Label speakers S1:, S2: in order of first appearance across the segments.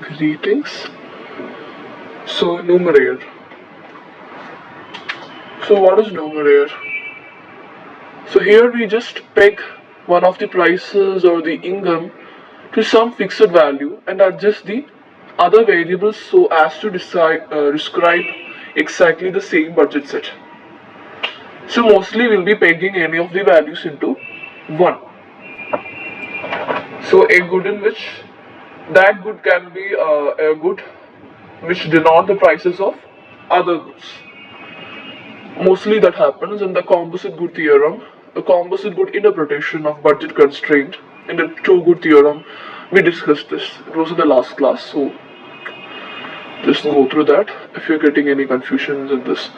S1: Greetings. So numerator. So what is numerator? So here we just peg one of the prices or the income to some fixed value and adjust the other variables so as to describe exactly the same budget set. So mostly we'll be pegging any of the values into 1. So a good in which that good can be a good which denote the prices of other goods. Mostly that happens in the composite good theorem, the composite good interpretation of budget constraint. In the two good theorem, we discussed this. It was in the last class, so just go through that if you're getting any confusions in this.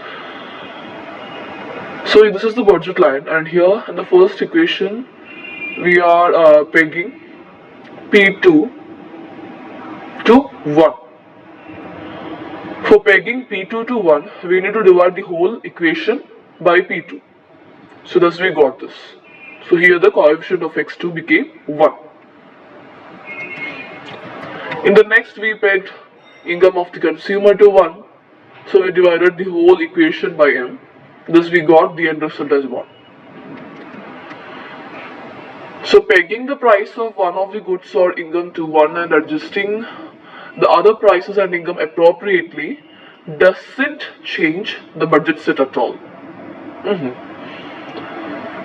S1: So this is the budget line, and here in the first equation, we are pegging P2 to 1. For pegging P2 to 1, we need to divide the whole equation by P2. So thus we got this. So here the coefficient of x2 became 1. In the next we pegged income of the consumer to 1. So we divided the whole equation by m. Thus we got the end result as 1. So pegging the price of one of the goods or income to 1 and adjusting the other prices and income appropriately doesn't change the budget set at all.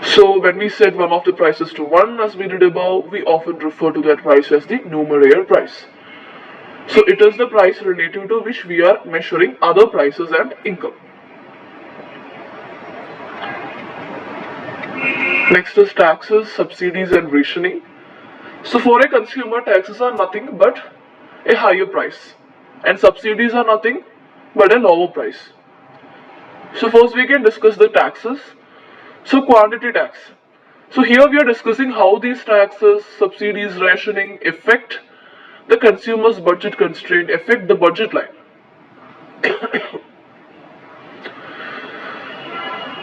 S1: So when we set one of the prices to 1 as we did above, we often refer to that price as the numerator price. So it is the price relative to which we are measuring other prices and income. Next is taxes, subsidies and rationing. So for a consumer, taxes are nothing but a higher price and subsidies are nothing but a lower price. So first we can discuss the taxes. So quantity tax. So here we are discussing how these taxes, subsidies, rationing affect the consumer's budget constraint, affect the budget line.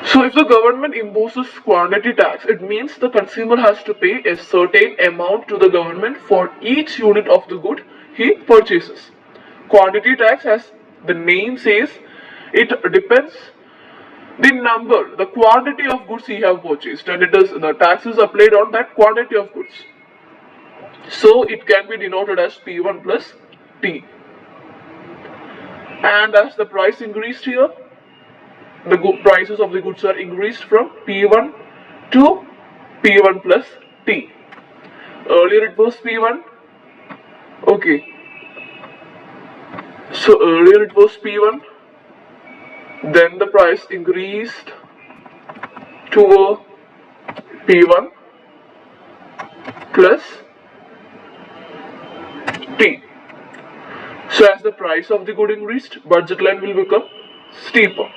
S1: So if the government imposes quantity tax, it means the consumer has to pay a certain amount to the government for each unit of the good he purchases. Quantity tax, as the name says, it depends the number, the quantity of goods he have purchased, and it is the tax is applied on that quantity of goods. So it can be denoted as P1 plus T. And as the price increased here, the prices of the goods are increased from P1 to P1 plus T. Earlier it was P1. Okay. So earlier it was P1. Then the price increased to P1 plus T. So as the price of the good increased, budget line will become steeper.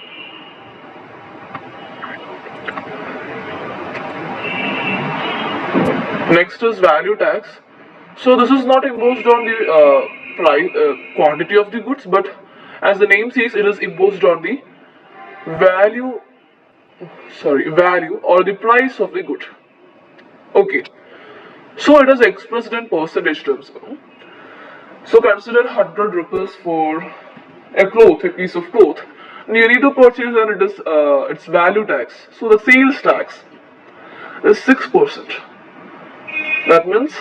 S1: Next is value tax. So this is not imposed on the quantity of the goods, but as the name says, it is imposed on the value or the price of the good. Okay. So it is expressed in percentage terms. So consider 100 rupees for a piece of cloth. And you need to purchase and it is its value tax. So the sales tax is 6%. That means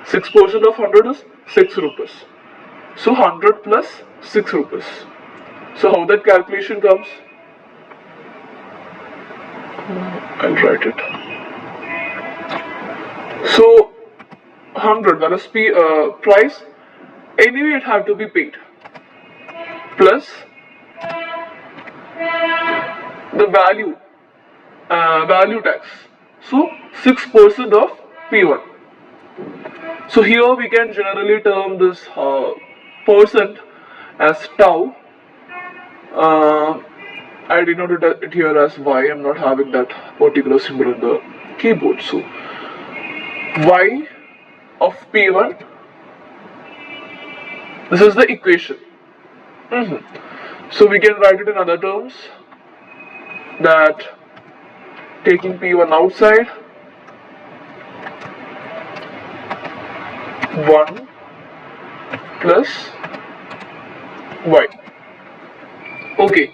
S1: 6% of 100 is 6 rupees. So 100 plus 6 rupees. So how that calculation comes? I'll write it. So 100, that is price. Anyway, it have to be paid. Plus the value tax. So 6% of P1. So here we can generally term this percent as tau. I denoted it here as y. I'm not having that particular symbol in the keyboard. So y of P1. This is the equation. So we can write it in other terms that taking P1 outside, 1 plus y. Okay,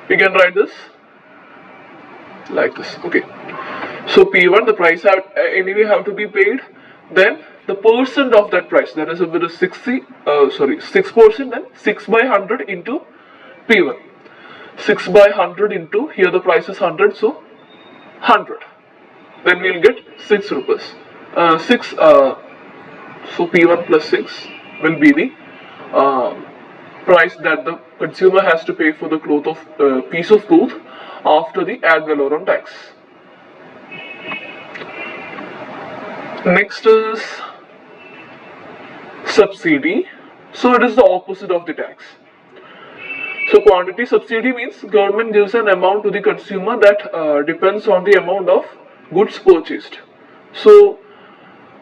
S1: we can write this like this. Okay, so P1, the price anyway have to be paid. Then the percent of that price, that is, if it is 6%, then 6 by 100 into P1. 6 by 100 into, here the price is 100, so 100. Then we'll get 6 rupees. 6, so P1 plus 6 will be the price that the consumer has to pay for the piece of cloth after the ad valorem tax. Next is subsidy. So it is the opposite of the tax. So quantity subsidy means government gives an amount to the consumer that depends on the amount of goods purchased. So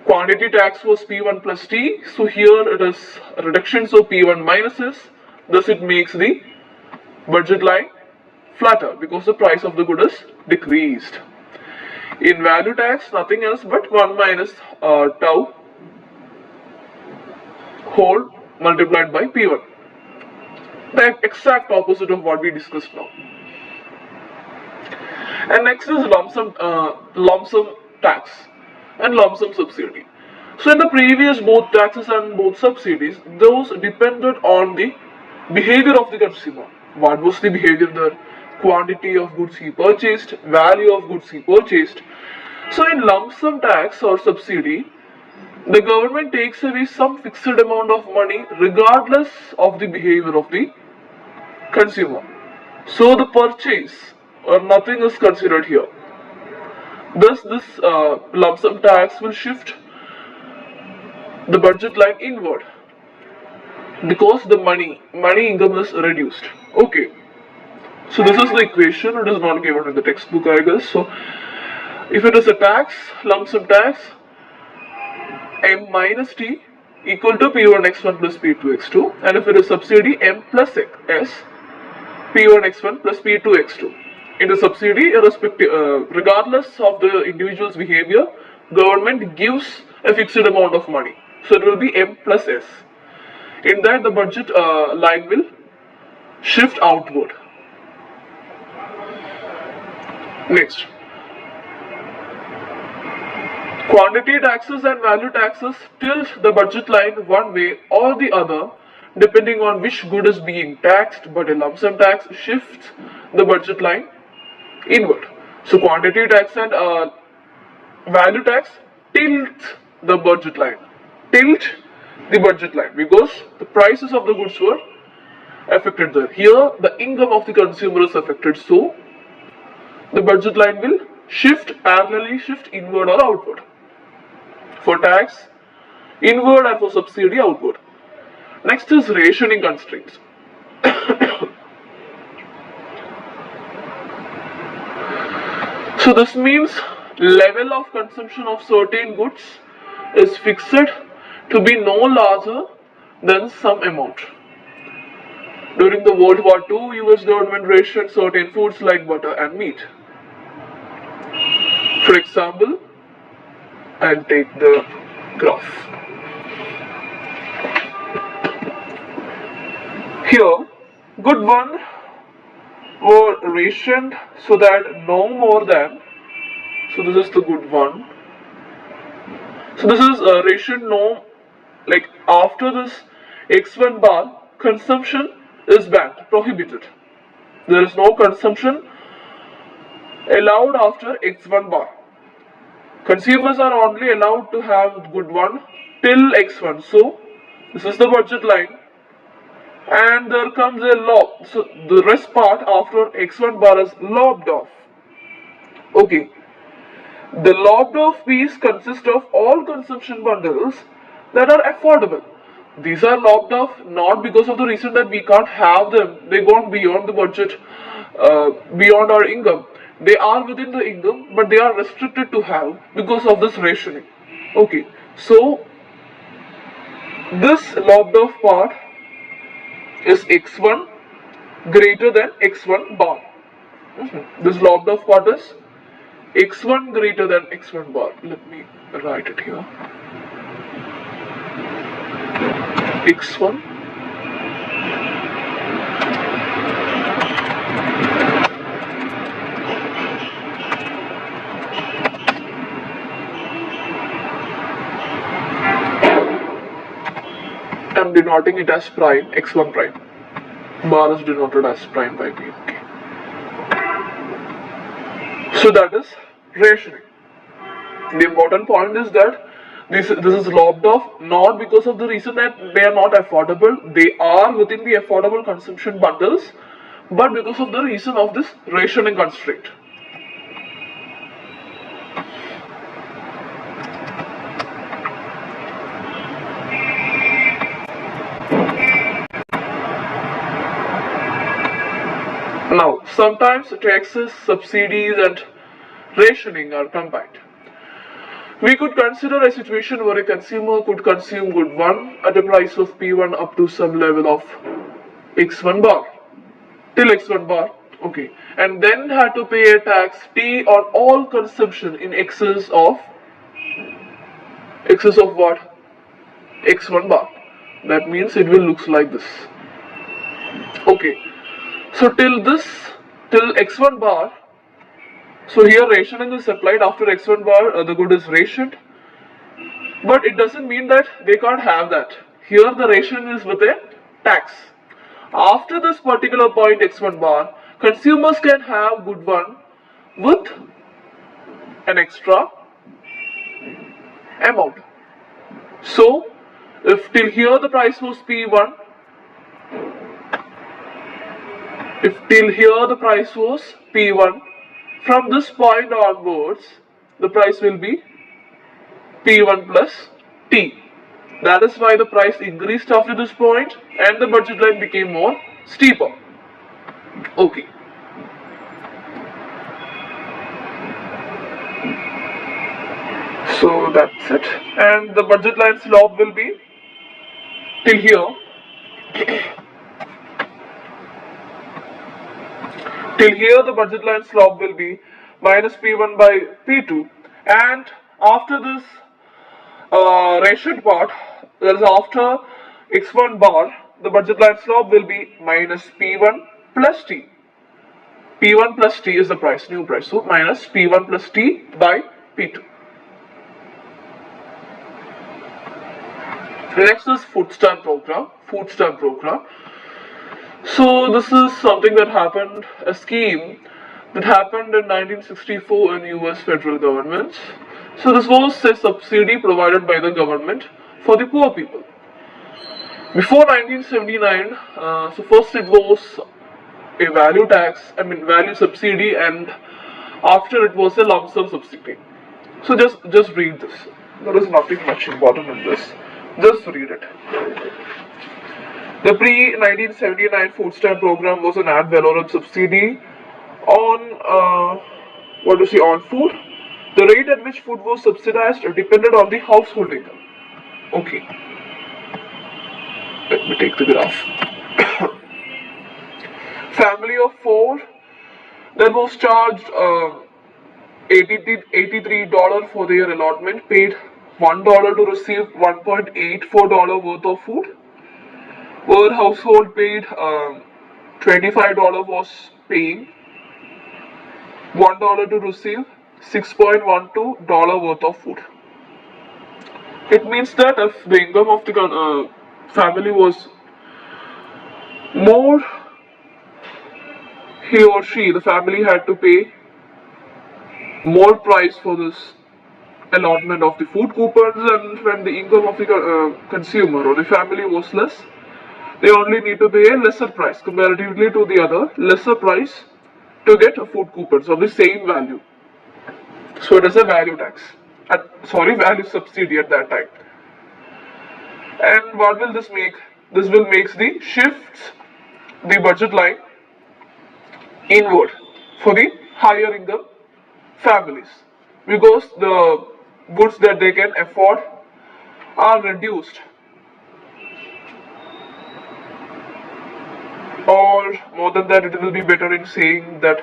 S1: quantity tax was P1 plus T. So here it is a reduction, so P1 minus S. Thus it makes the budget line flatter because the price of the good is decreased. In value tax, nothing else but 1 minus tau whole multiplied by P1. The exact opposite of what we discussed now. And next is lump sum tax and lump sum subsidy. So in the previous both taxes and both subsidies, those depended on the behavior of the consumer. What was the behavior there? Quantity of goods he purchased, value of goods he purchased. So in lump sum tax or subsidy, the government takes away some fixed amount of money regardless of the behavior of the consumer. So the purchase or nothing is considered here. Thus this lump sum tax will shift the budget line inward because the money income is reduced. Okay, so this is the equation. It is not given in the textbook, I guess. So if it is a tax, lump sum tax, M minus T equal to P1 x1 plus P2 x2, and if it is subsidy, M plus S, P1 x1 plus P2 x2. In the subsidy, regardless of the individual's behavior, government gives a fixed amount of money. So it will be M plus S. In that, the budget line will shift outward. Next, quantity taxes and value taxes tilt the budget line one way or the other depending on which good is being taxed, but a lump sum tax shifts the budget line inward. So quantity tax and value tax tilt the budget line. Because the prices of the goods were affected there. Here the income of the consumer is affected, so the budget line will parallelly shift inward or outward. For tax, inward, and for subsidy, outward. Next is rationing constraints. So this means level of consumption of certain goods is fixed to be no larger than some amount. During the World War II, US government rationed certain foods like butter and meat. For example, I'll take the graph. Here, good one were rationed so that no more than, so this is the good one. So this is rationed no, like after this x1 bar, consumption is banned, prohibited. There is no consumption allowed after x1 bar. Consumers are only allowed to have good one till x1. So this is the budget line, and there comes a lob. So the rest part after x1 bar is lobbed off. Okay, the lobbed off piece consists of all consumption bundles that are affordable. These are lobbed off not because of the reason that we can't have them. They gone beyond the budget, beyond our income. They are within the income, but they are restricted to have because of this rationing. Okay, so this lobbed off part is x1 greater than x1 bar. This lobbed off part is x1 greater than x1 bar. Let me write it here. x1 I'm denoting it as prime, x1 prime. Bar is denoted as prime by b. Okay. So that is rationing. The important point is that this is lopped off not because of the reason that they are not affordable. They are within the affordable consumption bundles, but because of the reason of this rationing constraint. Now, sometimes taxes, subsidies, and rationing are combined. We could consider a situation where a consumer could consume good 1 at a price of P1 up to some level of x1 bar, till x1 bar, okay, and then had to pay a tax T on all consumption in excess of what? x1 bar. That means it will look like this. Okay, so till x1 bar, so here rationing is applied after x1 bar, the good is rationed, but it doesn't mean that they can't have that. Here the rationing is with a tax. After this particular point x1 bar, consumers can have good 1 with an extra amount. So if till here the price was P1, from this point onwards, the price will be P1 plus T. That is why the price increased after this point and the budget line became more steeper. Okay. So that's it. And the budget line slope will be till here. Till here the budget line slope will be minus P1 by P2, and after this rationed part, that is after x1 bar, the budget line slope will be minus P1 plus T. P1 plus T is the price, new price, so minus P1 plus T by P2. Next is food stamp program. So this is something that happened, a scheme that happened in 1964 in US federal government. So this was a subsidy provided by the government for the poor people. Before 1979, so first it was a value subsidy, and after it was a lump sum subsidy. So just read this. There is nothing much important in this. Just read it. The pre-1979 food stamp program was an ad valorem subsidy on on food. The rate at which food was subsidized depended on the household income. Okay. Let me take the graph. Family of 4 that was charged $83 for their allotment, paid $1 to receive $1.84 worth of food. Per household paid $25 was paying $1 to receive $6.12 worth of food. It means that if the income of the family was more, the family had to pay more price for this allotment of the food coupons, and when the income of the consumer or the family was less, they only need to pay a lesser price comparatively to the other lesser price to get food coupons of the same value. So it is a value tax, value subsidy at that time. And what will this make? This will make the shifts the budget line inward for the higher income families, because the goods that they can afford are reduced, or more than that, it will be better in saying that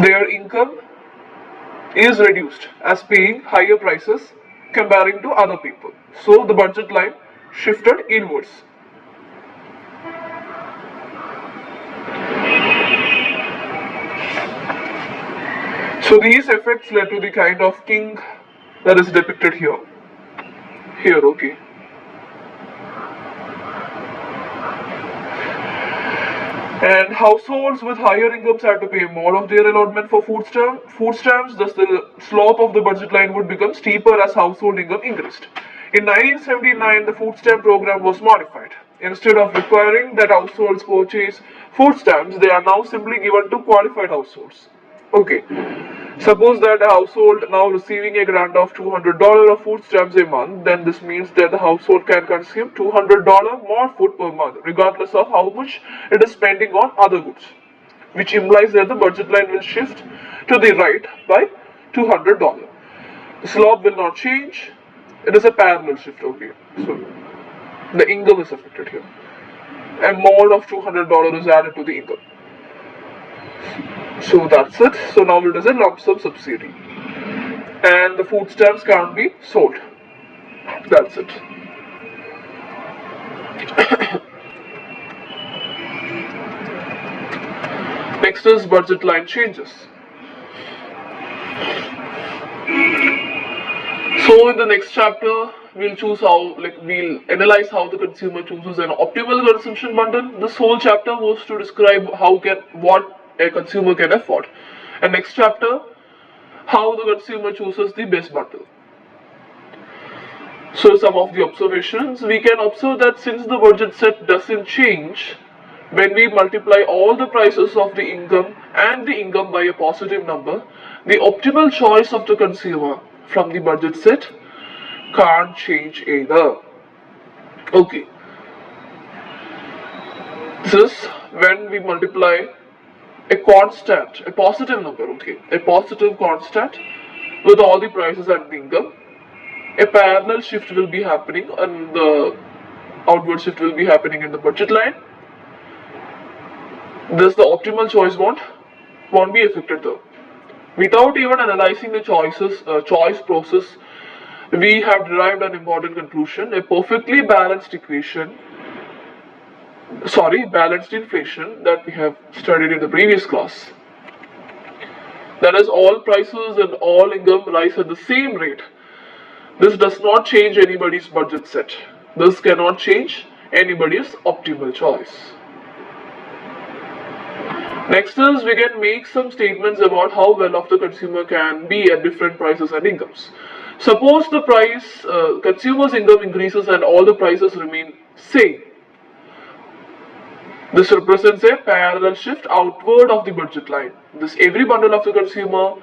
S1: their income is reduced as paying higher prices comparing to other people. So the budget line shifted inwards. So these effects led to the kind of king that is depicted here. Here, okay. And households with higher incomes had to pay more of their allotment for food stamps, thus the slope of the budget line would become steeper as household income increased. In 1979, the food stamp program was modified. Instead of requiring that households purchase food stamps, they are now simply given to qualified households. Okay. Suppose that a household now receiving a grant of $200 of food stamps a month, then this means that the household can consume $200 more food per month, regardless of how much it is spending on other goods, which implies that the budget line will shift to the right by $200. The slope will not change. It is a parallel shift, okay. So the income is affected here. A more of $200 is added to the income. So that's it. So now it is a lump sum subsidy. And the food stamps can't be sold. That's it. Next is budget line changes. So in the next chapter, we'll analyze how the consumer chooses an optimal consumption bundle. This whole chapter was to describe what a consumer can afford. And next chapter, how the consumer chooses the best bundle. So some of the observations, we can observe that since the budget set doesn't change, when we multiply all the prices of the income and the income by a positive number, the optimal choice of the consumer from the budget set can't change either. Okay. This is when we multiply a constant, a positive number, okay, a positive constant with all the prices and the income, a parallel shift will be happening and the outward shift will be happening in the budget line. Thus the optimal choice won't be affected though. Without even analyzing the choice process, we have derived an important conclusion. A perfectly balanced balanced inflation that we have studied in the previous class. That is, all prices and all income rise at the same rate. This does not change anybody's budget set. This cannot change anybody's optimal choice. Next is we can make some statements about how well off the consumer can be at different prices and incomes. Suppose the consumer's income increases and all the prices remain same. This represents a parallel shift outward of the budget line. This every bundle of the consumer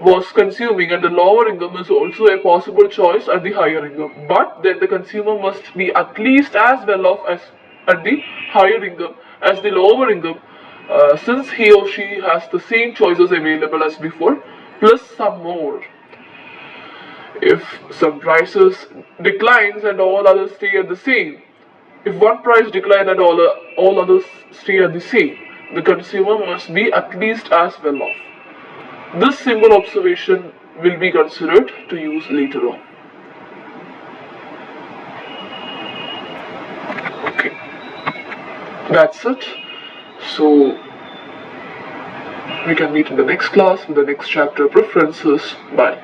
S1: was consuming at the lower income is also a possible choice at the higher income. But then the consumer must be at least as well off as at the higher income as the lower income, since he or she has the same choices available as before, plus some more. If some prices declines and all others stay at the same, if one price declines and all others stay at the same, the consumer must be at least as well off. This simple observation will be considered to use later on. Okay, that's it. So we can meet in the next class with the next chapter, preferences. Bye.